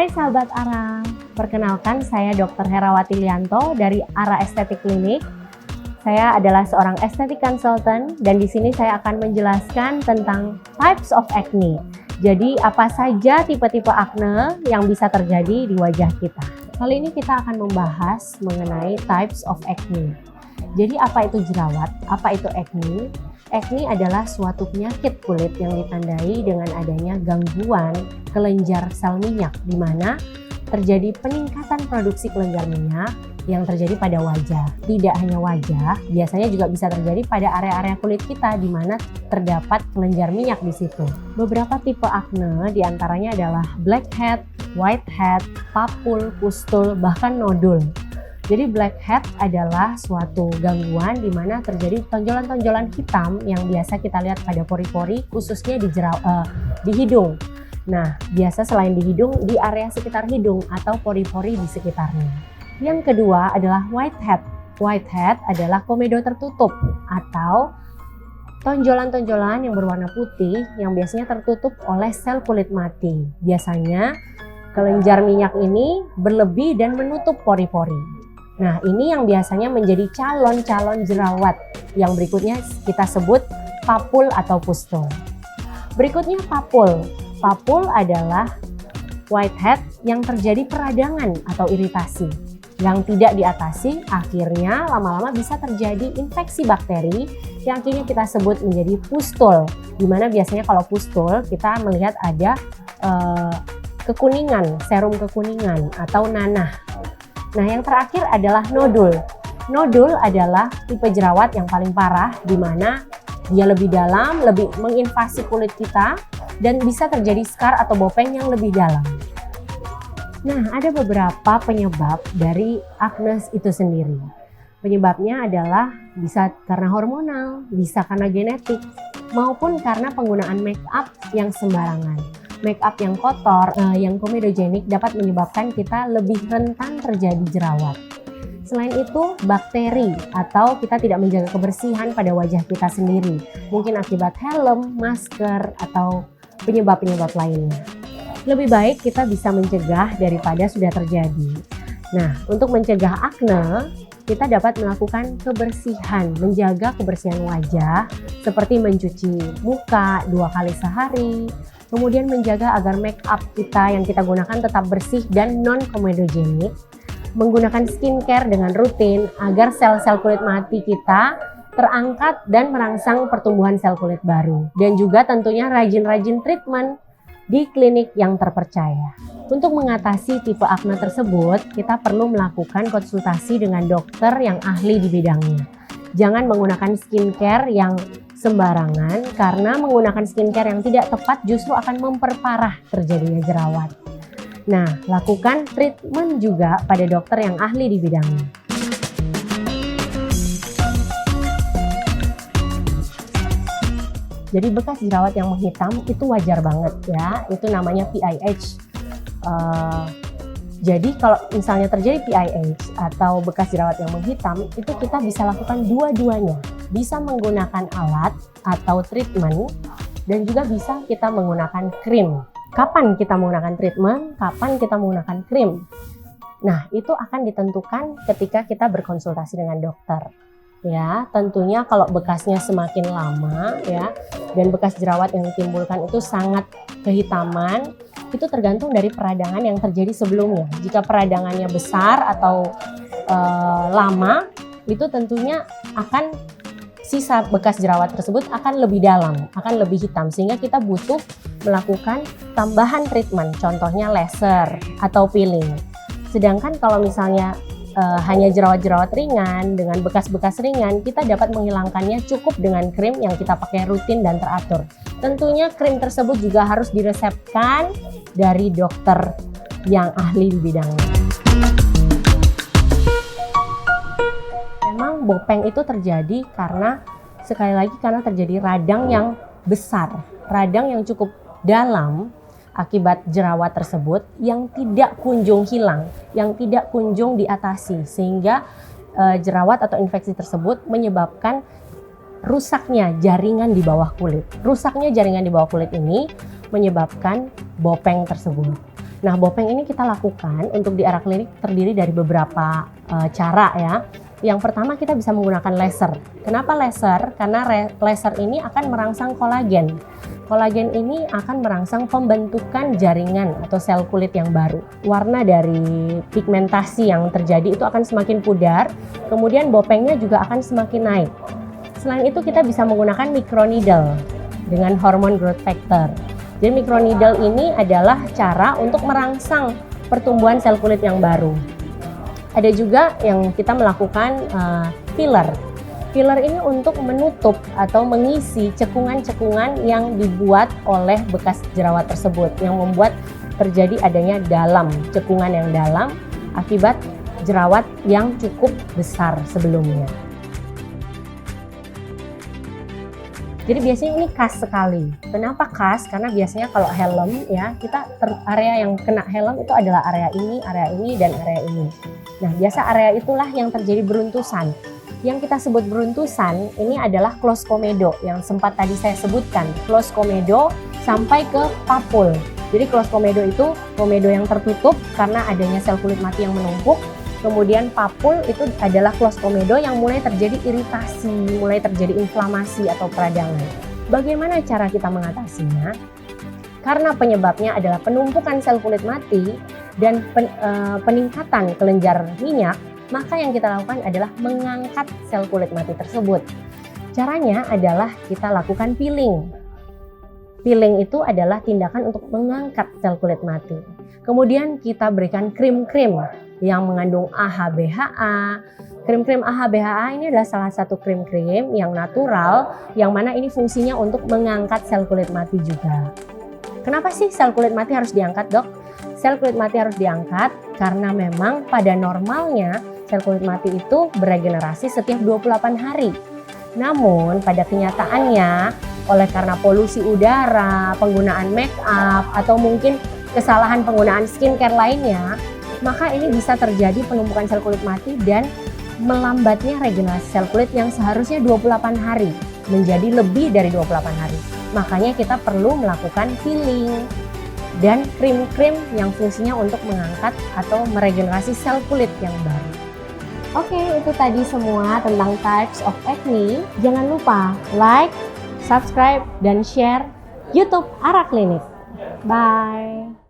Hai sahabat ARA, perkenalkan saya Dr. Herawati Lianto dari ARA Estetik Klinik. Saya adalah seorang estetik consultant dan di sini saya akan menjelaskan tentang types of acne. Jadi apa saja tipe-tipe akne yang bisa terjadi di wajah kita. Kali ini kita akan membahas mengenai types of acne. Jadi apa itu jerawat? Apa itu acne? Acne adalah suatu penyakit kulit yang ditandai dengan adanya gangguan kelenjar sel minyak, di mana terjadi peningkatan produksi kelenjar minyak yang terjadi pada wajah. Tidak hanya wajah, biasanya juga bisa terjadi pada area-area kulit kita di mana terdapat kelenjar minyak di situ. Beberapa tipe akne diantaranya adalah blackhead, whitehead, papul, pustul, bahkan nodul. Jadi blackhead adalah suatu gangguan di mana terjadi tonjolan-tonjolan hitam yang biasa kita lihat pada pori-pori, khususnya di hidung. Nah, biasa selain di hidung, di area sekitar hidung atau pori-pori di sekitarnya. Yang kedua adalah whitehead. Whitehead adalah komedo tertutup atau tonjolan-tonjolan yang berwarna putih yang biasanya tertutup oleh sel kulit mati. Biasanya kelenjar minyak ini berlebih dan menutup pori-pori. Nah, ini yang biasanya menjadi calon-calon jerawat yang berikutnya kita sebut papul atau pustul. Berikutnya papul. Papul adalah whitehead yang terjadi peradangan atau iritasi yang tidak diatasi, akhirnya lama-lama bisa terjadi infeksi bakteri yang akhirnya kita sebut menjadi pustul. Dimana biasanya kalau pustul kita melihat ada kekuningan, serum kekuningan atau nanah. Nah, yang terakhir adalah nodul. Nodul adalah tipe jerawat yang paling parah di mana dia lebih dalam, lebih menginvasi kulit kita dan bisa terjadi scar atau bopeng yang lebih dalam. Nah, ada beberapa penyebab dari akne itu sendiri. Penyebabnya adalah bisa karena hormonal, bisa karena genetik, maupun karena penggunaan make up yang sembarangan. Make up yang kotor, yang komedogenik dapat menyebabkan kita lebih rentan terjadi jerawat. Selain itu, bakteri atau kita tidak menjaga kebersihan pada wajah kita sendiri. Mungkin akibat helm, masker, atau penyebab-penyebab lainnya. Lebih baik kita bisa mencegah daripada sudah terjadi. Nah, untuk mencegah akne, kita dapat melakukan kebersihan, menjaga kebersihan wajah seperti mencuci muka 2 kali sehari, kemudian menjaga agar make up kita yang kita gunakan tetap bersih dan non-komedogenik, menggunakan skincare dengan rutin agar sel-sel kulit mati kita terangkat dan merangsang pertumbuhan sel kulit baru, dan juga tentunya rajin-rajin treatment di klinik yang terpercaya. Untuk mengatasi tipe akne tersebut, kita perlu melakukan konsultasi dengan dokter yang ahli di bidangnya. Jangan menggunakan skincare yang sembarangan, karena menggunakan skincare yang tidak tepat justru akan memperparah terjadinya jerawat. Nah, lakukan treatment juga pada dokter yang ahli di bidangnya. Jadi bekas jerawat yang menghitam itu wajar banget ya, itu namanya PIH. Jadi kalau misalnya terjadi PIH atau bekas jerawat yang menghitam, itu kita bisa lakukan dua-duanya. Bisa menggunakan alat atau treatment dan juga bisa kita menggunakan krim. Kapan kita menggunakan treatment, kapan kita menggunakan krim. Nah, itu akan ditentukan ketika kita berkonsultasi dengan dokter. Ya, tentunya kalau bekasnya semakin lama ya dan bekas jerawat yang ditimbulkan itu sangat kehitaman, itu tergantung dari peradangan yang terjadi sebelumnya. Jika peradangannya besar atau lama, itu tentunya akan sisa bekas jerawat tersebut akan lebih dalam, akan lebih hitam, sehingga kita butuh melakukan tambahan treatment, contohnya laser atau peeling. Sedangkan kalau misalnya hanya jerawat-jerawat ringan dengan bekas-bekas ringan, kita dapat menghilangkannya cukup dengan krim yang kita pakai rutin dan teratur. Tentunya krim tersebut juga harus diresepkan dari dokter yang ahli di bidangnya. Memang bopeng itu terjadi karena sekali lagi karena terjadi radang yang besar, radang yang cukup dalam akibat jerawat tersebut yang tidak kunjung hilang, yang tidak kunjung diatasi, sehingga jerawat atau infeksi tersebut menyebabkan rusaknya jaringan di bawah kulit. Rusaknya jaringan di bawah kulit ini menyebabkan bopeng tersebut. Nah, Bopeng ini kita lakukan untuk di area klinik terdiri dari beberapa cara ya. Yang pertama kita bisa menggunakan laser. Kenapa laser? Karena laser ini akan merangsang kolagen. Kolagen ini akan merangsang pembentukan jaringan atau sel kulit yang baru. Warna dari pigmentasi yang terjadi itu akan semakin pudar, kemudian bopengnya juga akan semakin naik. Selain itu kita bisa menggunakan microneedle dengan hormon growth factor. Jadi microneedle ini adalah cara untuk merangsang pertumbuhan sel kulit yang baru. Ada juga yang kita melakukan filler. Filler ini untuk menutup atau mengisi cekungan-cekungan yang dibuat oleh bekas jerawat tersebut, yang membuat terjadi adanya cekungan yang dalam akibat jerawat yang cukup besar sebelumnya. Jadi biasanya ini khas sekali. Kenapa khas? Karena biasanya kalau helm ya, area yang kena helm itu adalah area ini, dan area ini. Nah, biasa area itulah yang terjadi beruntusan. Yang kita sebut beruntusan ini adalah close komedo yang sempat tadi saya sebutkan. Close komedo sampai ke papul. Jadi close komedo itu komedo yang tertutup karena adanya sel kulit mati yang menumpuk. Kemudian papul itu adalah close komedo yang mulai terjadi iritasi, mulai terjadi inflamasi atau peradangan. Bagaimana cara kita mengatasinya? Karena penyebabnya adalah penumpukan sel kulit mati dan peningkatan kelenjar minyak, maka yang kita lakukan adalah mengangkat sel kulit mati tersebut. Caranya adalah kita lakukan peeling. Peeling itu adalah tindakan untuk mengangkat sel kulit mati. Kemudian kita berikan krim-krim yang mengandung AHA/BHA. Krim-krim AHA/BHA ini adalah salah satu krim-krim yang natural, yang mana ini fungsinya untuk mengangkat sel kulit mati juga. Kenapa sih sel kulit mati harus diangkat, Dok? Sel kulit mati harus diangkat karena memang pada normalnya sel kulit mati itu beregenerasi setiap 28 hari. Namun pada kenyataannya oleh karena polusi udara, penggunaan make up, atau mungkin kesalahan penggunaan skincare lainnya, maka ini bisa terjadi penumpukan sel kulit mati dan melambatnya regenerasi sel kulit yang seharusnya 28 hari menjadi lebih dari 28 hari. Makanya kita perlu melakukan peeling dan krim-krim yang fungsinya untuk mengangkat atau meregenerasi sel kulit yang baru. Oke, itu tadi semua tentang types of acne. Jangan lupa like, subscribe, dan share YouTube Ara Klinik. Bye!